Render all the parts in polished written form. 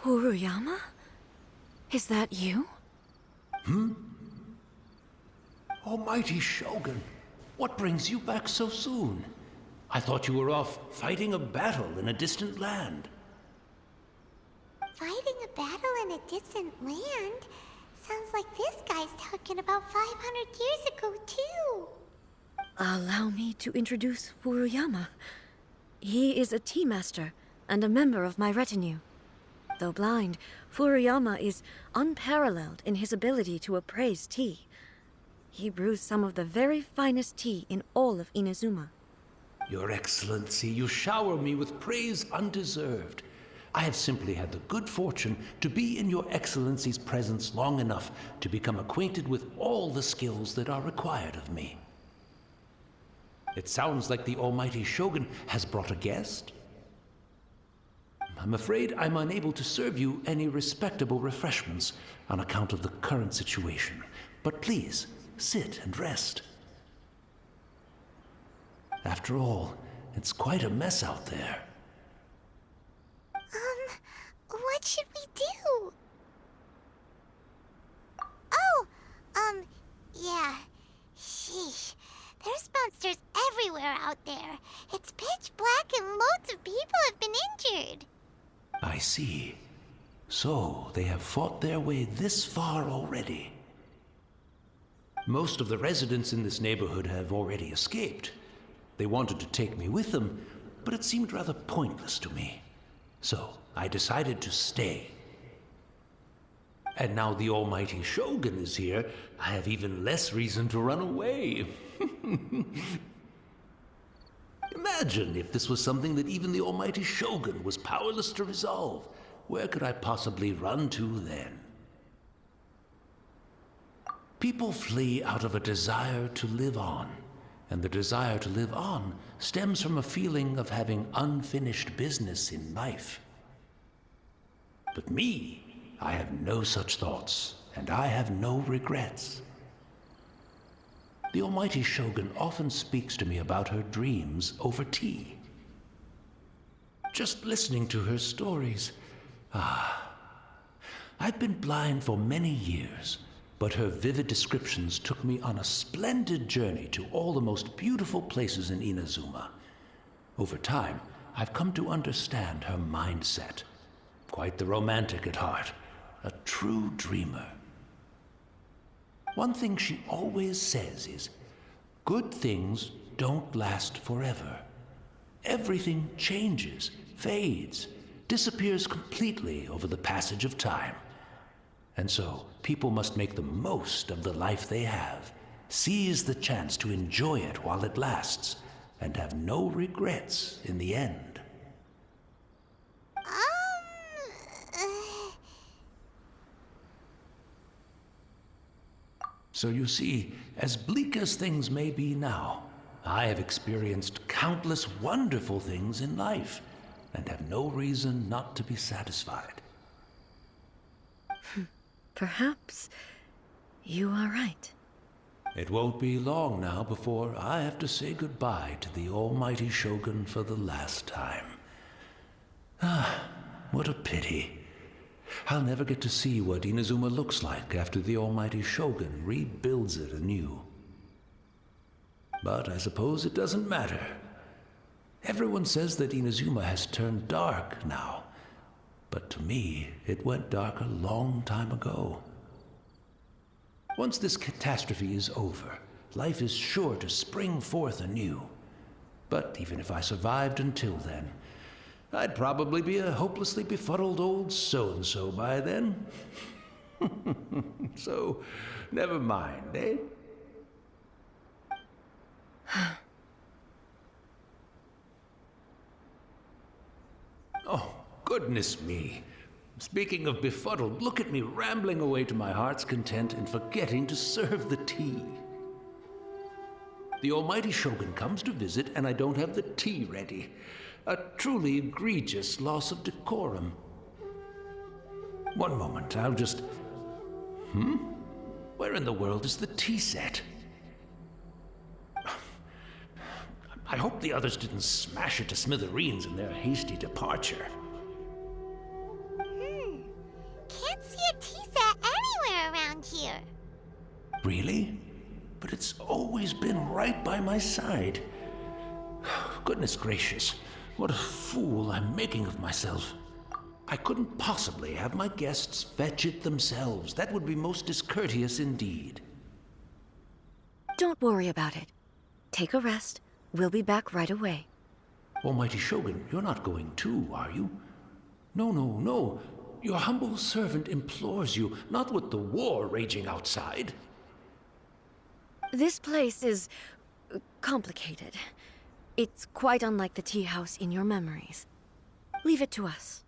Furuyama? Is that you? Almighty Shogun, what brings you back so soon? I thought you were off fighting a battle in a distant land. Fighting a battle in a distant land? Sounds like this guy's talking about 500 years ago, too. Allow me to introduce Furuyama. He is a tea master and a member of my retinue. Though blind, Furuyama is unparalleled in his ability to appraise tea. He brews some of the very finest tea in all of Inazuma. Your Excellency, you shower me with praise undeserved. I have simply had the good fortune to be in Your Excellency's presence long enough to become acquainted with all the skills that are required of me. It sounds like the Almighty Shogun has brought a guest. I'm afraid I'm unable to serve you any respectable refreshments on account of the current situation. But please, sit and rest. After all, it's quite a mess out there. What should we do? Oh, yeah. Sheesh. There's monsters everywhere out there. It's pitch black and loads of people have been injured. I see. So, they have fought their way this far already. Most of the residents in this neighborhood have already escaped. They wanted to take me with them, but it seemed rather pointless to me. So, I decided to stay. And now the Almighty Shogun is here, I have even less reason to run away. Imagine if this was something that even the Almighty Shogun was powerless to resolve. Where could I possibly run to then? People flee out of a desire to live on, and the desire to live on stems from a feeling of having unfinished business in life. But me, I have no such thoughts, and I have no regrets. The Almighty Shogun often speaks to me about her dreams over tea. Just listening to her stories, I've been blind for many years, but her vivid descriptions took me on a splendid journey to all the most beautiful places in Inazuma. Over time, I've come to understand her mindset. Quite the romantic at heart, a true dreamer. One thing she always says is, good things don't last forever. Everything changes, fades, disappears completely over the passage of time. And so, people must make the most of the life they have, seize the chance to enjoy it while it lasts, and have no regrets in the end. So you see, as bleak as things may be now, I have experienced countless wonderful things in life, and have no reason not to be satisfied. Perhaps you are right. It won't be long now before I have to say goodbye to the Almighty Shogun for the last time. What a pity. I'll never get to see what Inazuma looks like after the Almighty Shogun rebuilds it anew. But I suppose it doesn't matter. Everyone says that Inazuma has turned dark now, but to me, it went dark a long time ago. Once this catastrophe is over, life is sure to spring forth anew. But even if I survived until then, I'd probably be a hopelessly befuddled old so-and-so by then. So, never mind, eh? Oh, goodness me. Speaking of befuddled, look at me rambling away to my heart's content and forgetting to serve the tea. The Almighty Shogun comes to visit and I don't have the tea ready. A truly egregious loss of decorum. One moment, I'll just... Where in the world is the tea set? I hope the others didn't smash it to smithereens in their hasty departure. side. Goodness gracious, what a fool I'm making of myself. I couldn't possibly have my guests fetch it themselves. That would be most discourteous indeed. Don't worry about it. Take a rest. We'll be back right away. Almighty Shogun, you're not going too, are you? No, no, no. Your humble servant implores you, not with the war raging outside. This place is complicated. It's quite unlike the tea house in your memories. Leave it to us.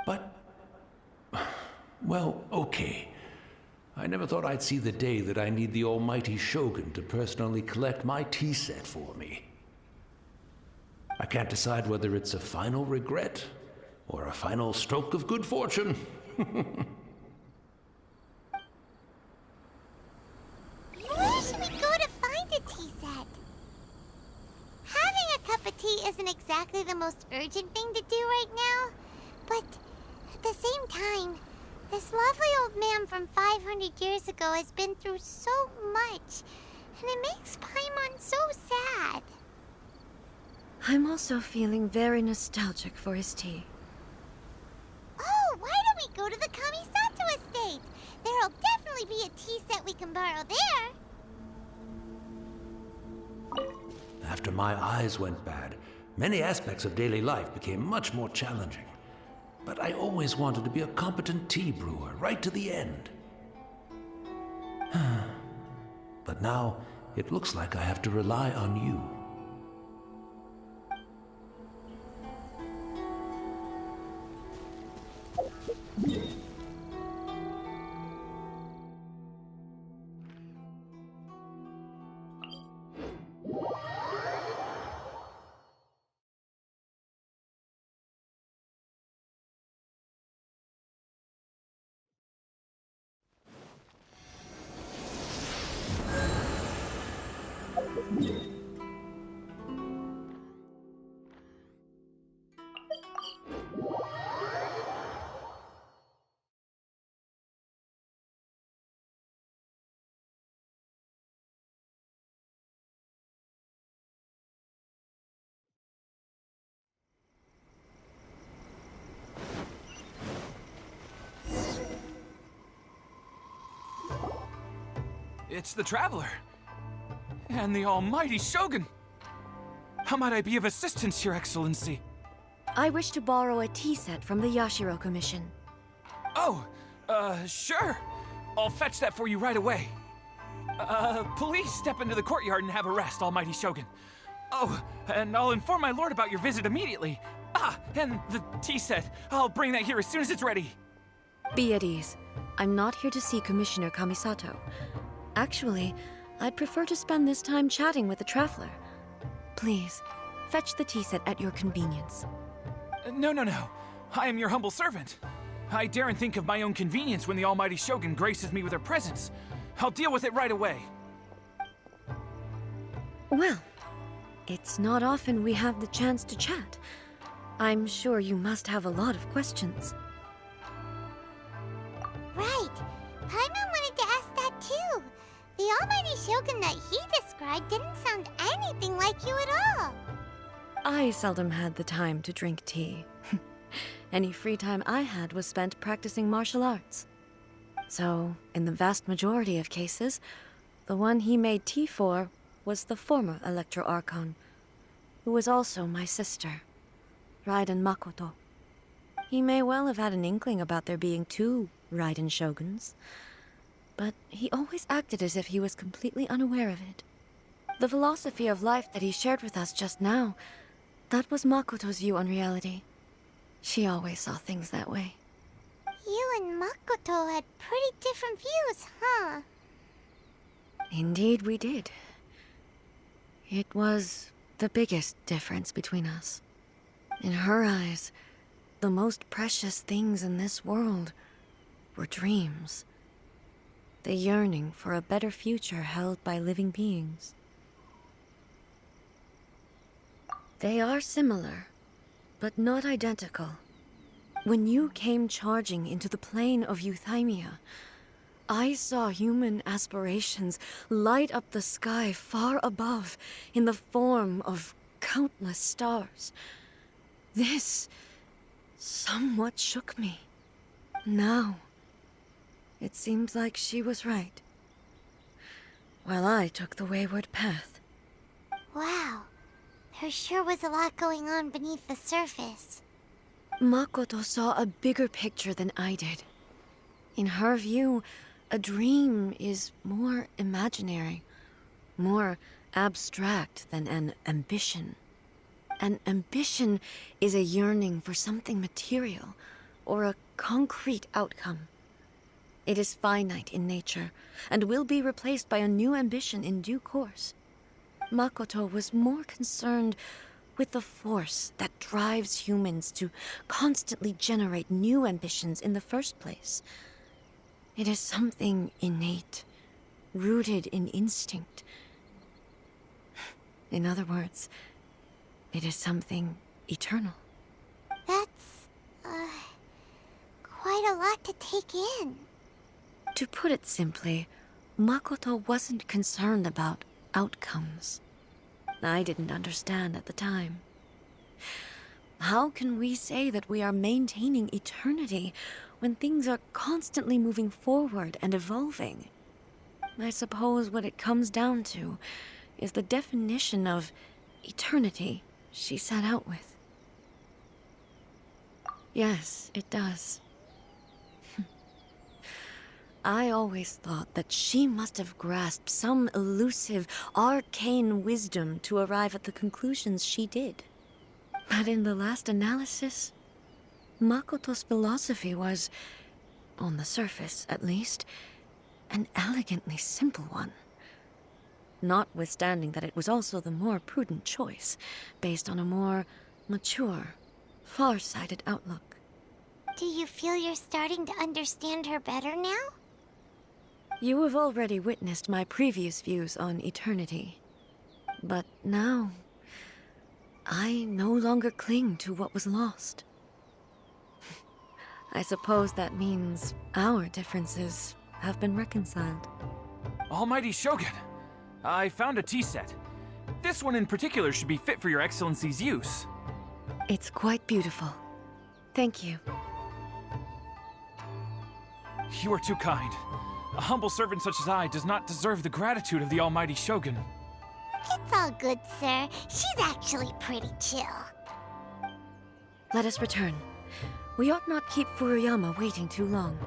But... well, okay. I never thought I'd see the day that I need the almighty Shogun to personally collect my tea set for me. I can't decide whether it's a final regret or a final stroke of good fortune. Where should we go to find a tea set? Having a cup of tea isn't exactly the most urgent thing to do right now, but at the same time, this lovely old man from 500 years ago has been through so much, and it makes Paimon so sad. I'm also feeling very nostalgic for his tea. Oh, why don't we go to the Kamisato estate? There'll definitely be a tea set we can borrow there. After my eyes went bad, many aspects of daily life became much more challenging. But I always wanted to be a competent tea brewer right to the end. But now, it looks like I have to rely on you. It's the Traveler. And the almighty Shogun. How might I be of assistance, Your Excellency? I wish to borrow a tea set from the Yashiro Commission. Oh, sure. I'll fetch that for you right away. Please step into the courtyard and have a rest, almighty Shogun. Oh, and I'll inform my lord about your visit immediately. Ah, and the tea set. I'll bring that here as soon as it's ready. Be at ease. I'm not here to see Commissioner Kamisato. Actually, I'd prefer to spend this time chatting with the Traveler. Please, fetch the tea set at your convenience. No. I am your humble servant. I daren't think of my own convenience when the almighty Shogun graces me with her presence. I'll deal with it right away. Well, it's not often we have the chance to chat. I'm sure you must have a lot of questions. Right. Paimon wanted to ask that too. The almighty Shogun that he described didn't sound anything like you at all. I seldom had the time to drink tea. Any free time I had was spent practicing martial arts. So, in the vast majority of cases, the one he made tea for was the former Electro Archon, who was also my sister, Raiden Makoto. He may well have had an inkling about there being two Raiden Shoguns, but he always acted as if he was completely unaware of it. The philosophy of life that he shared with us just now, that was Makoto's view on reality. She always saw things that way. You and Makoto had pretty different views, huh? Indeed we did. It was the biggest difference between us. In her eyes, the most precious things in this world were dreams. The yearning for a better future held by living beings. They are similar, but not identical. When you came charging into the plane of Euthymia, I saw human aspirations light up the sky far above in the form of countless stars. This somewhat shook me. Now, it seems like she was right, while I took the wayward path. Wow. There sure was a lot going on beneath the surface. Makoto saw a bigger picture than I did. In her view, a dream is more imaginary, more abstract than an ambition. An ambition is a yearning for something material, or a concrete outcome. It is finite in nature, and will be replaced by a new ambition in due course. Makoto was more concerned with the force that drives humans to constantly generate new ambitions in the first place. It is something innate, rooted in instinct. In other words, it is something eternal. That's, quite a lot to take in. To put it simply, Makoto wasn't concerned about outcomes. I didn't understand at the time. How can we say that we are maintaining eternity when things are constantly moving forward and evolving? I suppose what it comes down to is the definition of eternity she set out with. Yes, it does. I always thought that she must have grasped some elusive, arcane wisdom to arrive at the conclusions she did. But in the last analysis, Makoto's philosophy was, on the surface at least, an elegantly simple one. Notwithstanding that it was also the more prudent choice, based on a more mature, far-sighted outlook. Do you feel you're starting to understand her better now? You have already witnessed my previous views on eternity. But now, I no longer cling to what was lost. I suppose that means our differences have been reconciled. Almighty Shogun, I found a tea set. This one in particular should be fit for your Excellency's use. It's quite beautiful. Thank you. You are too kind. A humble servant such as I does not deserve the gratitude of the Almighty Shogun. It's all good, sir. She's actually pretty chill. Let us return. We ought not keep Furuyama waiting too long.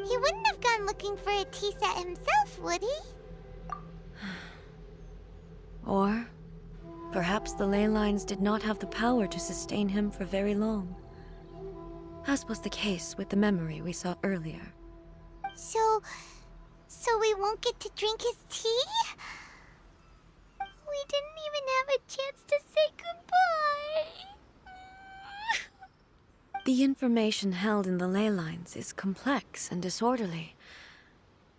He wouldn't have gone looking for a tea set himself, would he? Or perhaps the ley lines did not have the power to sustain him for very long, as was the case with the memory we saw earlier. So we won't get to drink his tea? We didn't even have a chance to say goodbye. The information held in the ley lines is complex and disorderly.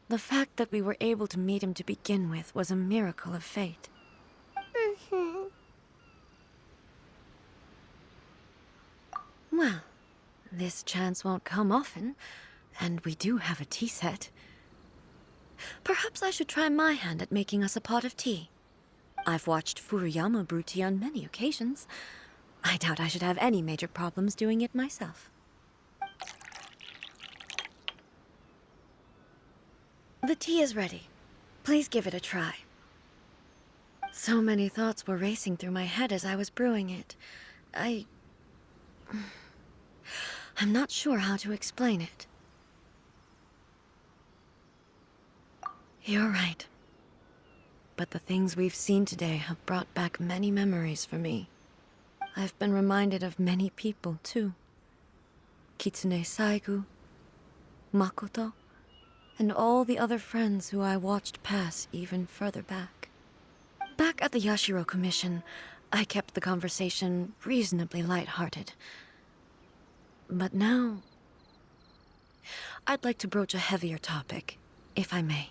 The fact that we were able to meet him to begin with was a miracle of fate. Mm-hmm. Well, this chance won't come often, and we do have a tea set. Perhaps I should try my hand at making us a pot of tea. I've watched Furuyama brew tea on many occasions. I doubt I should have any major problems doing it myself. The tea is ready. Please give it a try. So many thoughts were racing through my head as I was brewing it. I'm not sure how to explain it. You're right. But the things we've seen today have brought back many memories for me. I've been reminded of many people, too. Kitsune Saigu, Makoto, and all the other friends who I watched pass even further back. Back at the Yashiro Commission, I kept the conversation reasonably lighthearted. But now, I'd like to broach a heavier topic, if I may.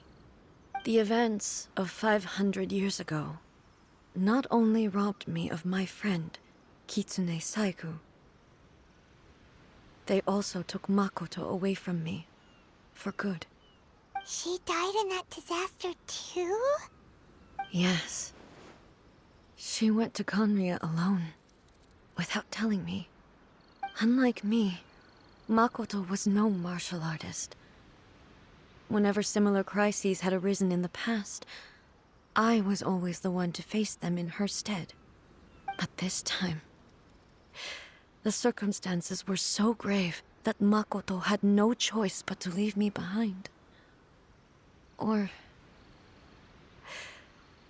The events of 500 years ago not only robbed me of my friend, Kitsune Saigu, they also took Makoto away from me, for good. She died in that disaster too? Yes. She went to Conria alone, without telling me. Unlike me, Makoto was no martial artist. Whenever similar crises had arisen in the past, I was always the one to face them in her stead. But this time, the circumstances were so grave that Makoto had no choice but to leave me behind. Or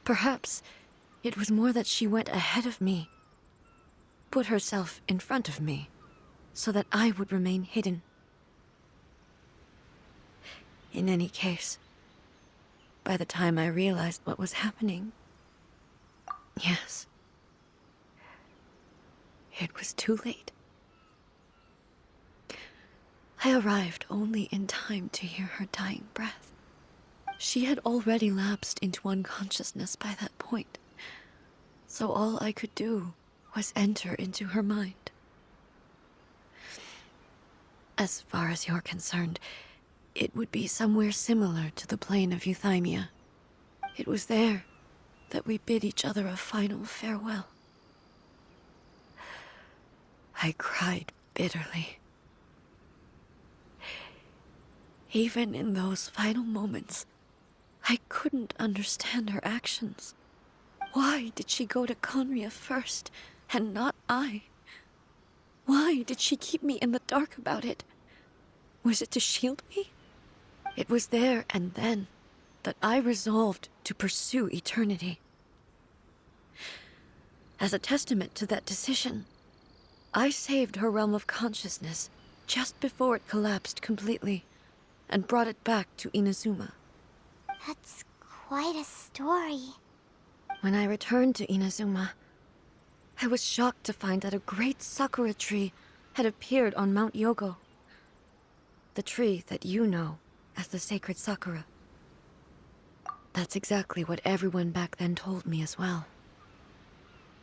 perhaps it was more that she went ahead of me, put herself in front of me, so that I would remain hidden. In any case, by the time I realized what was happening, yes, it was too late. I arrived only in time to hear her dying breath. She had already lapsed into unconsciousness by that point, so all I could do was enter into her mind. As far as you're concerned, it would be somewhere similar to the plane of Euthymia. It was there that we bid each other a final farewell. I cried bitterly. Even in those final moments, I couldn't understand her actions. Why did she go to Conria first, and not I? Why did she keep me in the dark about it? Was it to shield me? It was there and then that I resolved to pursue eternity. As a testament to that decision, I saved her realm of consciousness just before it collapsed completely and brought it back to Inazuma. That's quite a story. When I returned to Inazuma, I was shocked to find that a great sakura tree had appeared on Mount Yogo. The tree that you know as the sacred sakura. That's exactly what everyone back then told me as well.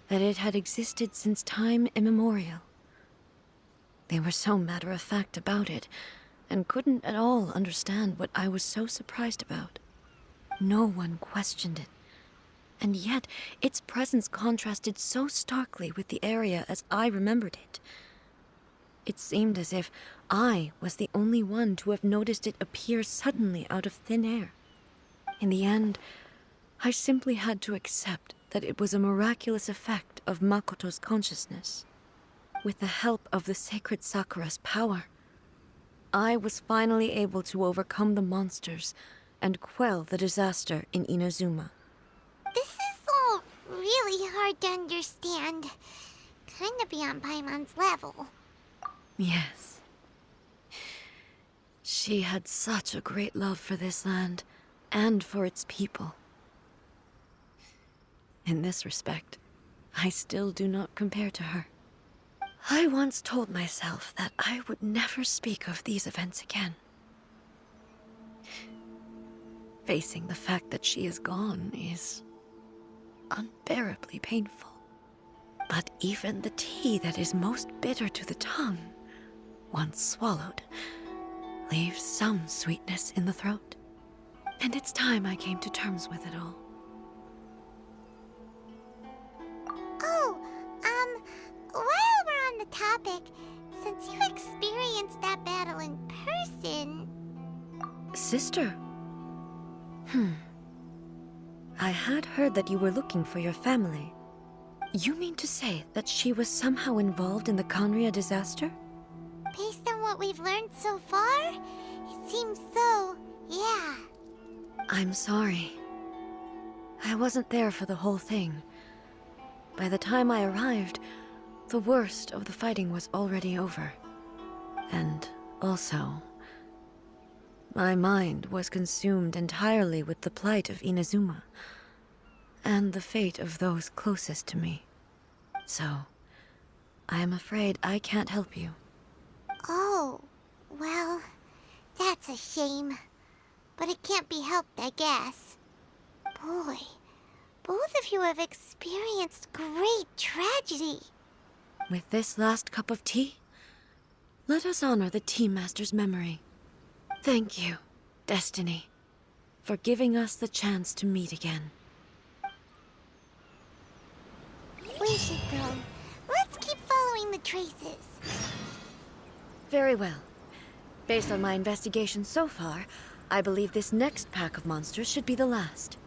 That it had existed since time immemorial. They were so matter-of-fact about it, and couldn't at all understand what I was so surprised about. No one questioned it, and yet its presence contrasted so starkly with the area as I remembered it. It seemed as if I was the only one to have noticed it appear suddenly out of thin air. In the end, I simply had to accept that it was a miraculous effect of Makoto's consciousness. With the help of the sacred Sakura's power, I was finally able to overcome the monsters and quell the disaster in Inazuma. This is all really hard to understand. Kinda beyond Paimon's level. Yes. She had such a great love for this land and for its people. In this respect, I still do not compare to her. I once told myself that I would never speak of these events again. Facing the fact that she is gone is unbearably painful. But even the tea that is most bitter to the tongue, once swallowed, leaves some sweetness in the throat. And it's time I came to terms with it all. Oh, while we're on the topic, since you experienced that battle in person... Sister, I had heard that you were looking for your family. You mean to say that she was somehow involved in the Conria disaster? Based on what we've learned so far, it seems so, yeah. I'm sorry. I wasn't there for the whole thing. By the time I arrived, the worst of the fighting was already over. And also, my mind was consumed entirely with the plight of Inazuma and the fate of those closest to me. So, I am afraid I can't help you. Oh, well, that's a shame. But it can't be helped, I guess. Boy, both of you have experienced great tragedy. With this last cup of tea, let us honor the Tea Master's memory. Thank you, Destiny, for giving us the chance to meet again. We should go. Let's keep following the traces. Very well. Based on my investigation so far, I believe this next pack of monsters should be the last.